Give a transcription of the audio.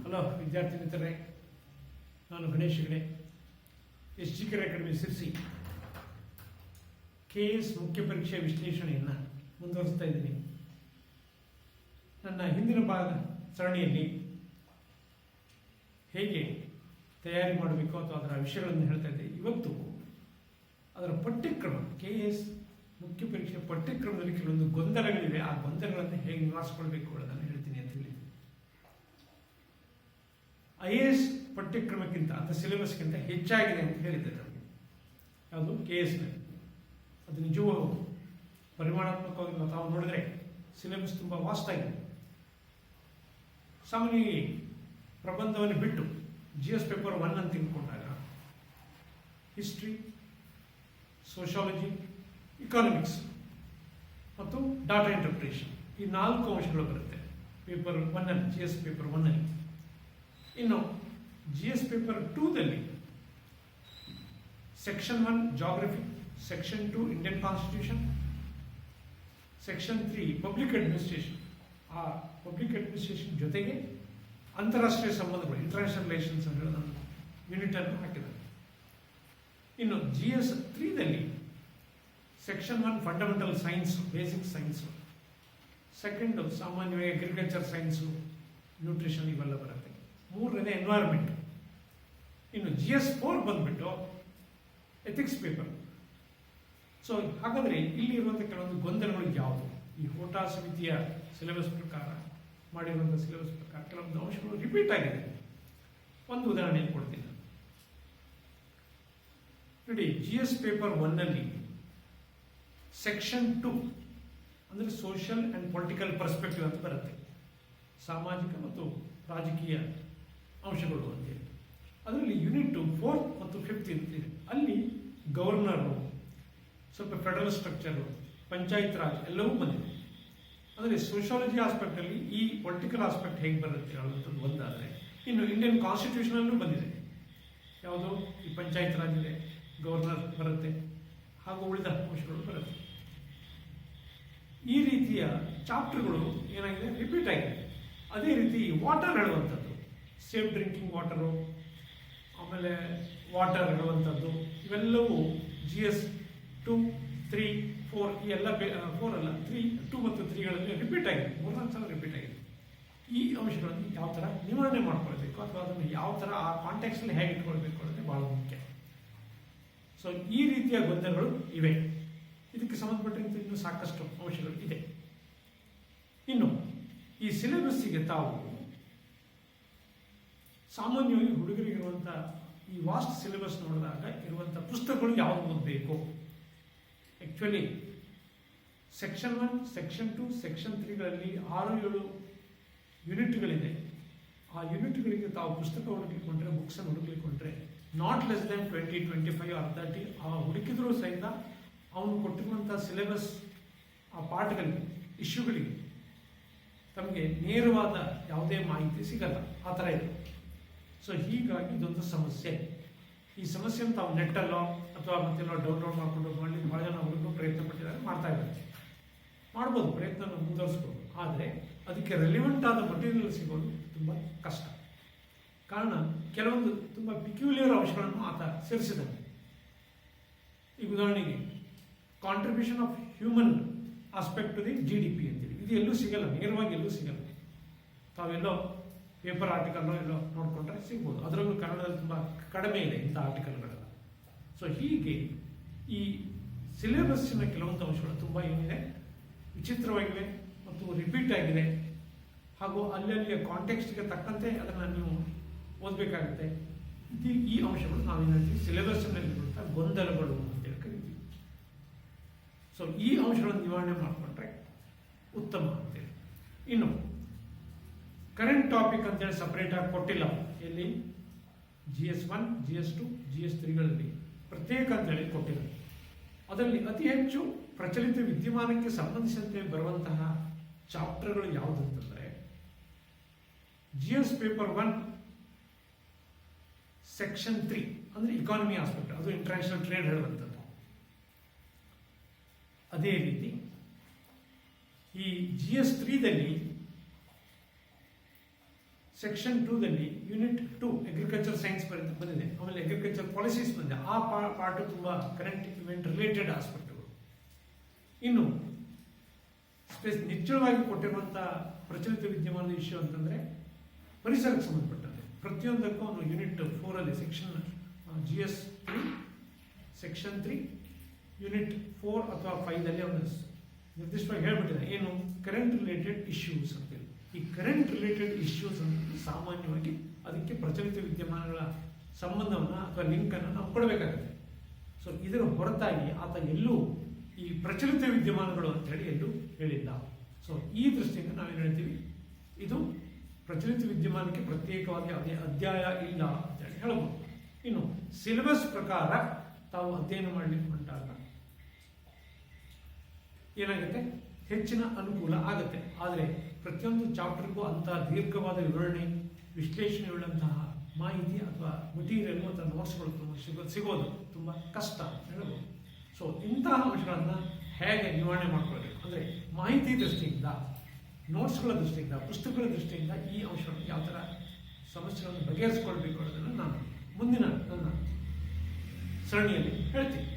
Hello ವಿದ್ಯಾರ್ಥಿ ಮಿತ್ರರೇ, ನಾನು Ganesh Hegde, SG Career Academy Sirsi KS ಮುಖ್ಯ ಪರೀಕ್ಷೆ ವಿಶ್ಲೇಷಣೆಯನ್ನು ಮುಂದುವರಿಸ್ತಾ ಇದ್ದೀನಿ. ನನ್ನ ಹಿಂದಿನ ಭಾಗ ಸರಣಿಯಲ್ಲಿ ಹೇಗೆ ತಯಾರಿ ಮಾಡಬೇಕು ಅಥವಾ ಅದರ ವಿಷಯಗಳನ್ನು ಹೇಳ್ತಾ ಇದ್ದೆ. ಇವತ್ತು ಅದರ ಪಠ್ಯಕ್ರಮ KS ಮುಖ್ಯ ಪರೀಕ್ಷೆ ಪಠ್ಯಕ್ರಮದಲ್ಲಿ ಕೆಲವೊಂದು ಗೊಂದಲಗಳಿವೆ. ಆ ಗೊಂದಲಗಳನ್ನು ಹೇಗೆ ನಿವಾರಿಸಿಕೊಳ್ಬೇಕು ಅನ್ನೋದನ್ನು ಹೇಳ್ತೀನಿ ಅಂತ ಹೇಳಿ. IAS ಪಠ್ಯಕ್ರಮಕ್ಕಿಂತ ಅಥವಾ ಸಿಲೆಬಸ್ಗಿಂತ ಹೆಚ್ಚಾಗಿದೆ ಅಂತ ಹೇಳಿದ್ದೆ ನಮಗೆ. ಯಾವುದು KSನಲ್ಲಿ ಅದು ನಿಜವೂ ಪರಿಮಾಣಾತ್ಮಕವಾಗಿ ತಾವು ನೋಡಿದ್ರೆ ಸಿಲೆಬಸ್ ತುಂಬ ವಾಸ್ಟ್ ಆಗಿದೆ. ಸಾಮಾನ್ಯವಾಗಿ ಪ್ರಬಂಧವನ್ನು ಬಿಟ್ಟು GS ಪೇಪರ್ 1 ಅಂತ ತಿಳ್ಕೊಂಡಾಗ ಹಿಸ್ಟ್ರಿ, ಸೋಷಾಲಜಿ, ಇಕಾನಮಿಕ್ಸ್ ಮತ್ತು ಡಾಟಾ ಇಂಟರ್ಪ್ರಿಟೇಷನ್ ಈ 4 ಅಂಶಗಳು ಬರುತ್ತೆ ಪೇಪರ್ 1ನಲ್ಲಿ, GS ಪೇಪರ್ 1ನಲ್ಲಿ. ಇನ್ನು GS ಪೇಪರ್ 2ದಲ್ಲಿ section 1 geography, section 2 Indian constitution, section 3 public administration. ಆ ಪಬ್ಲಿಕ್ ಅಡ್ಮಿನಿಸ್ಟ್ರೇಷನ್ ಜೊತೆಗೆ ಅಂತಾರಾಷ್ಟ್ರೀಯ ಸಂಬಂಧಗಳು, ಇಂಟರ್ನ್ಯಾಷನಲ್ ರಿಲೇಷನ್ಸ್ ಅಂತ ಹೇಳಿ ನಾನು ಯೂನಿಟ್ ಅನ್ನು ಹಾಕಿದ್ದಾರೆ. ಇನ್ನು GS 3ದಲ್ಲಿ section 1 fundamental science, basic science, second ಸಾಮಾನ್ಯವಾಗಿ ಅಗ್ರಿಕಲ್ಚರ್ ಸೈನ್ಸು, ನ್ಯೂಟ್ರಿಷನ್ ಇವೆಲ್ಲ ಬರುತ್ತೆ. 3ನೇ ಎನ್ವೈರ್ಮೆಂಟ್. ಇನ್ನು GS 4 ಬಂದ್ಬಿಟ್ಟು ಎಥಿಕ್ಸ್ ಪೇಪರ್. ಸೊ ಹಾಗಾದರೆ ಇಲ್ಲಿ ಇರುವಂಥ ಕೆಲವೊಂದು ಗೊಂದಲಗಳು ಯಾವುದು? ಈ ಹೋಟಾ ಸಮಿತಿಯ ಸಿಲೆಬಸ್ ಪ್ರಕಾರ ಮಾಡಿರುವಂಥ ಸಿಲೆಬಸ್ ಪ್ರಕಾರ ಕೆಲವೊಂದು ಅಂಶಗಳು ರಿಪೀಟ್ ಆಗಿದೆ. ಒಂದು ಉದಾಹರಣೆ ಕೊಡ್ತೀನಿ ನೋಡಿ. GS ಪೇಪರ್ 1ನಲ್ಲಿ ಸೆಕ್ಷನ್ 2 ಅಂದರೆ ಸೋಷಿಯಲ್ ಆ್ಯಂಡ್ ಪೊಲಿಟಿಕಲ್ ಪರ್ಸ್ಪೆಕ್ಟಿವ್ ಅಂತ ಬರುತ್ತೆ. ಸಾಮಾಜಿಕ ಮತ್ತು ರಾಜಕೀಯ ಅಂಶಗಳು ಅಂತೇಳಿ. ಅದರಲ್ಲಿ ಯೂನಿಟ್ 4 ಮತ್ತು 5 ಇರ್ತಿದೆ. ಅಲ್ಲಿ ಗವರ್ನರು, ಸ್ವಲ್ಪ ಫೆಡರಲ್ ಸ್ಟ್ರಕ್ಚರು, ಪಂಚಾಯತ್ ರಾಜ್ ಎಲ್ಲವೂ ಬಂದಿದೆ. ಅಂದರೆ ಸೋಷಾಲಜಿ ಆಸ್ಪೆಕ್ಟಲ್ಲಿ ಈ ಪೊಲಿಟಿಕಲ್ ಆಸ್ಪೆಕ್ಟ್ ಹೇಗೆ ಬರುತ್ತೆ ಅನ್ನೋಂಥದ್ದು ಒಂದಾದರೆ, ಇನ್ನು ಇಂಡಿಯನ್ ಕಾನ್ಸ್ಟಿಟ್ಯೂಷನಲ್ಲೂ ಬಂದಿದೆ. ಯಾವುದು ಈ ಪಂಚಾಯತ್ ರಾಜ್ ಇದೆ, ಗವರ್ನರ್ ಬರುತ್ತೆ, ಹಾಗೂ ಉಳಿದ ಅಂಶಗಳು ಬರುತ್ತೆ. ಈ ರೀತಿಯ ಚಾಪ್ಟರ್ಗಳು ಏನಾಗಿದೆ, ರಿಪೀಟ್ ಆಗಿದೆ. ಅದೇ ರೀತಿ ವಾಟರ್ ಹೇಳುವಂಥದ್ದು, ಸೇಫ್ ಡ್ರಿಂಕಿಂಗ್ ವಾಟರು, ಆಮೇಲೆ ವಾಟರ್ ಹೇಳುವಂಥದ್ದು, ಇವೆಲ್ಲವೂ GS 2, 3, 4 ಈ ಎಲ್ಲ 4 ಅಲ್ಲ 3, 2 ಮತ್ತು 3ಗಳಲ್ಲಿ ರಿಪೀಟ್ ಆಗಿದೆ. 3 ಸಲ ರಿಪೀಟ್ ಆಗಿದೆ. ಈ ಅಂಶಗಳನ್ನು ಯಾವ ಥರ ನಿವಾರಣೆ ಮಾಡ್ಕೊಳ್ಬೇಕು ಅಥವಾ ಅದನ್ನು ಯಾವ ಥರ ಆ ಕಾಂಟ್ಯಾಕ್ಸಲ್ಲಿ ಹೇಗೆ ಇಟ್ಕೊಳ್ಬೇಕು ಅನ್ನೋದೇ ಭಾಳ ಮುಖ್ಯ. ಸೊ ಈ ರೀತಿಯ ಗೊಂದಲಗಳು ಇವೆ. ಇದಕ್ಕೆ ಸಂಬಂಧಪಟ್ಟಂತೆ ಇನ್ನೂ ಸಾಕಷ್ಟು ಅಂಶಗಳು ಇದೆ. ಇನ್ನು ಈ ಸಿಲೆಬಸ್ಸಿಗೆ ತಾವು ಸಾಮಾನ್ಯವಾಗಿ ಹುಡುಗರಿಗಿರುವಂಥ ಈ ವಾಸ್ಟ್ ಸಿಲೆಬಸ್ ನೋಡಿದಾಗ ಇರುವಂಥ ಪುಸ್ತಕಗಳು ಯಾವುದು ಓದಬೇಕು? ಆ್ಯಕ್ಚುಲಿ ಸೆಕ್ಷನ್ 1, ಸೆಕ್ಷನ್ 2, ಸೆಕ್ಷನ್ 3ಗಳಲ್ಲಿ 6-7 ಯೂನಿಟ್ಗಳಿದೆ. ಆ ಯೂನಿಟ್ಗಳಿಗೆ ತಾವು ಪುಸ್ತಕ ಹುಡುಕಿಕೊಂಡ್ರೆ, ಬುಕ್ಸನ್ನು ಹುಡುಕಿಕೊಂಡ್ರೆ ನಾಟ್ ಲೆಸ್ ದ್ಯಾನ್ 20, 25 or 30 ಹುಡುಕಿದ್ರೂ ಸಹಿತ ಅವನು ಕೊಟ್ಟಿರುವಂಥ ಸಿಲೆಬಸ್ ಆ ಪಾಠಗಳಿಗೆ, ಇಶ್ಯೂಗಳಿಗೆ ತಮಗೆ ನೇರವಾದ ಯಾವುದೇ ಮಾಹಿತಿ ಸಿಗಲ್ಲ. ಆ ಥರ ಇದೆ. ಸೊ ಹೀಗಾಗಿ ಇದೊಂದು ಸಮಸ್ಯೆ. ಈ ಸಮಸ್ಯೆಯನ್ನು ತಾವು ನೆಟ್ಟಲ್ಲೋ ಅಥವಾ ಮತ್ತೆಲ್ಲೋ ಡೌನ್ಲೋಡ್ ಮಾಡಿಕೊಂಡು ಮಾಡಲಿಕ್ಕೆ ಭಾಳ ಜನ ಹುಡುಗರು ಪ್ರಯತ್ನ ಪಟ್ಟಿದ್ದಾರೆ, ಮಾಡ್ತಾ ಇದ್ದಾರೆ. ಮಾಡ್ಬೋದು, ಪ್ರಯತ್ನ ಮುಂದುವರಿಸ್ಬೋದು. ಆದರೆ ಅದಕ್ಕೆ ರೆಲಿವೆಂಟ್ ಆದ ಮಟೀರಿಯಲ್ ಸಿಗೋದು ತುಂಬ ಕಷ್ಟ. ಕಾರಣ ಕೆಲವೊಂದು ತುಂಬ ಪಿಕ್ಯುಲಿಯರ್ ಅಂಶಗಳನ್ನು ಆತ ಸೇರಿಸಿದ್ದಾನೆ. ಈಗ ಉದಾಹರಣೆಗೆ contribution of human aspect to the GDP ಅಂತೇಳಿ, ಇದು ಎಲ್ಲೂ ಸಿಗಲ್ಲ, ನೇರವಾಗಿ ಎಲ್ಲೂ ಸಿಗಲ್ಲ. ತಾವೆಲ್ಲೋ ಪೇಪರ್ ಆರ್ಟಿಕಲ್ನೋ ಎಲ್ಲೋ ನೋಡಿಕೊಂಡ್ರೆ ಸಿಗ್ಬೋದು. ಅದರಲ್ಲೂ ಕನ್ನಡದಲ್ಲಿ ತುಂಬ ಕಡಿಮೆ ಇದೆ ಇಂಥ ಆರ್ಟಿಕಲ್ಗಳೆಲ್ಲ. ಸೊ ಹೀಗೆ ಈ ಸಿಲೆಬಸ್ಸಿನ ಕೆಲವೊಂದು ಅಂಶಗಳು ತುಂಬ ಏನಿದೆ, ವಿಚಿತ್ರವಾಗಿವೆ ಮತ್ತು ರಿಪೀಟ್ ಆಗಿದೆ. ಹಾಗೂ ಅಲ್ಲಲ್ಲಿಯ ಕಾಂಟೆಕ್ಸ್ಟ್ಗೆ ತಕ್ಕಂತೆ ಅದನ್ನು ನೀವು ಓದಬೇಕಾಗುತ್ತೆ. ಈ ಅಂಶಗಳು ನಾವೇನು ಹೇಳ್ತೀವಿ, ಸಿಲೆಬಸ್ಸಿನಲ್ಲಿರುವಂಥ ಗೊಂದಲಗಳು ಅಂತೇಳಿ ಕರಿತೀವಿ. ಸೊ ಈ ಅಂಶಗಳನ್ನು ನಿವಾರಣೆ ಮಾಡಿಕೊಂಡ್ರೆ ಉತ್ತಮ ಅಂತೇಳಿ. ಇನ್ನು ಕರೆಂಟ್ ಟಾಪಿಕ್ ಅಂತೇಳಿ ಸಪ್ರೇಟಾಗಿ ಕೊಟ್ಟಿಲ್ಲ. ಎಲ್ಲಿ GS 1, GS 2, GS 3ಗಳಲ್ಲಿ ಪ್ರತ್ಯೇಕ ಅಂತೇಳಿ ಕೊಟ್ಟಿಲ್ಲ. ಅದರಲ್ಲಿ ಅತಿ ಹೆಚ್ಚು ಪ್ರಚಲಿತ ವಿದ್ಯಮಾನಕ್ಕೆ ಸಂಬಂಧಿಸಿದಂತೆ ಬರುವಂತಹ ಚಾಪ್ಟರ್ಗಳು ಯಾವುದಂತಂದರೆ GS ಪೇಪರ್ 1 ಸೆಕ್ಷನ್ 3 ಅಂದರೆ ಇಕಾನಮಿ ಆಸ್ಪೆಕ್ಟ್, ಅದು ಇಂಟರ್ನ್ಯಾಷನಲ್ ಟ್ರೇಡ್ ಹೇಳುವಂಥದ್ದು. ಅದೇ ರೀತಿ ಈ GS 3ದಲ್ಲಿ ಸೆಕ್ಷನ್ 2ದಲ್ಲಿ ಯೂನಿಟ್ 2 ಅಗ್ರಿಕಲ್ಚರ್ ಸೈನ್ಸ್ ಬಂದಿದೆ, ಆಮೇಲೆ ಅಗ್ರಿಕಲ್ಚರ್ ಪಾಲಿಸೀಸ್ ಬಂದಿದೆ. ಆ ಪಾರ್ಟ್ ತುಂಬಾ ಕರೆಂಟ್ ಇವೆಂಟ್ ರಿಲೇಟೆಡ್ ಆಸ್ಪೆಕ್ಟ್ಗಳು. ಇನ್ನು ನಿಶ್ಚಳವಾಗಿ ಕೊಟ್ಟಿರುವಂತಹ ಪ್ರಚಲಿತ ವಿದ್ಯಮಾನದ ಇಶ್ಯೂ ಅಂತಂದ್ರೆ ಪರಿಸರಕ್ಕೆ ಸಂಬಂಧಪಟ್ಟಂತೆ ಪ್ರತಿಯೊಂದಕ್ಕೂ ಒಂದು ಯೂನಿಟ್ 4ಅಲ್ಲಿ ಸೆಕ್ಷನ್ GS 3 ಸೆಕ್ಷನ್ 3 ಯೂನಿಟ್ 4 ಅಥವಾ 5ದಲ್ಲಿ ಒಂದು ನಿರ್ದಿಷ್ಟವಾಗಿ ಹೇಳ್ಬಿಟ್ಟಿದೆ ಏನು ಕರೆಂಟ್ ರಿಲೇಟೆಡ್ ಇಶ್ಯೂಸ್ ಅಂತೇಳಿ. ಈ ಕರೆಂಟ್ ರಿಲೇಟೆಡ್ ಇಶ್ಯೂಸ್ ಅಂತ ಸಾಮಾನ್ಯವಾಗಿ ಅದಕ್ಕೆ ಪ್ರಚಲಿತ ವಿದ್ಯಮಾನಗಳ ಸಂಬಂಧವನ್ನು ಅಥವಾ ಲಿಂಕನ್ನು ನಾವು ಕೊಡಬೇಕಾಗುತ್ತೆ. ಸೊ ಇದರ ಹೊರತಾಗಿ ಆತ ಎಲ್ಲೂ ಈ ಪ್ರಚಲಿತ ವಿದ್ಯಮಾನಗಳು ಅಂತೇಳಿ ಎಲ್ಲೂ ಹೇಳಿಲ್ಲ. ಸೊ ಈ ದೃಷ್ಟಿಯಿಂದ ನಾವೇನು ಹೇಳ್ತೀವಿ, ಇದು ಪ್ರಚಲಿತ ವಿದ್ಯಮಾನಕ್ಕೆ ಪ್ರತ್ಯೇಕವಾಗಿ ಯಾವುದೇ ಅಧ್ಯಾಯ ಇಲ್ಲ ಅಂತೇಳಿ ಹೇಳ್ಬೋದು. ಇನ್ನು ಸಿಲೆಬಸ್ ಪ್ರಕಾರ ತಾವು ಅಧ್ಯಯನ ಮಾಡಲಿಕ್ಕೆ ಹೊಂಟಾಗ ಏನಾಗುತ್ತೆ, ಹೆಚ್ಚಿನ ಅನುಕೂಲ ಆಗುತ್ತೆ. ಆದರೆ ಪ್ರತಿಯೊಂದು ಚಾಪ್ಟರ್ಗೂ ಅಂತಹ ದೀರ್ಘವಾದ ವಿವರಣೆ, ವಿಶ್ಲೇಷಣೆ ಉಳ್ಳಂತಹ ಮಾಹಿತಿ ಅಥವಾ ಮಟೀರಿಯಲ್ ಅಥವಾ ನೋಟ್ಸ್ಗಳು ಸಿಗೋದು ತುಂಬ ಕಷ್ಟ ಅಂತ ಹೇಳ್ಬೋದು. ಸೊ ಇಂತಹ ಅಂಶಗಳನ್ನು ಹೇಗೆ ನಿವಾರಣೆ ಮಾಡ್ಕೊಳ್ಬೇಕು ಅಂದರೆ ಮಾಹಿತಿ ದೃಷ್ಟಿಯಿಂದ, ನೋಟ್ಸ್ಗಳ ದೃಷ್ಟಿಯಿಂದ, ಪುಸ್ತಕಗಳ ದೃಷ್ಟಿಯಿಂದ ಈ ಅಂಶಗಳನ್ನು ಯಾವ ಥರ ಸಮಸ್ಯೆಗಳನ್ನು ಬಗೆಹರಿಸಿಕೊಳ್ಬೇಕು ಅನ್ನೋದನ್ನು ನಾನು ಮುಂದಿನ ನನ್ನ ಸರಣಿಯಲ್ಲಿ ಹೇಳ್ತೀನಿ.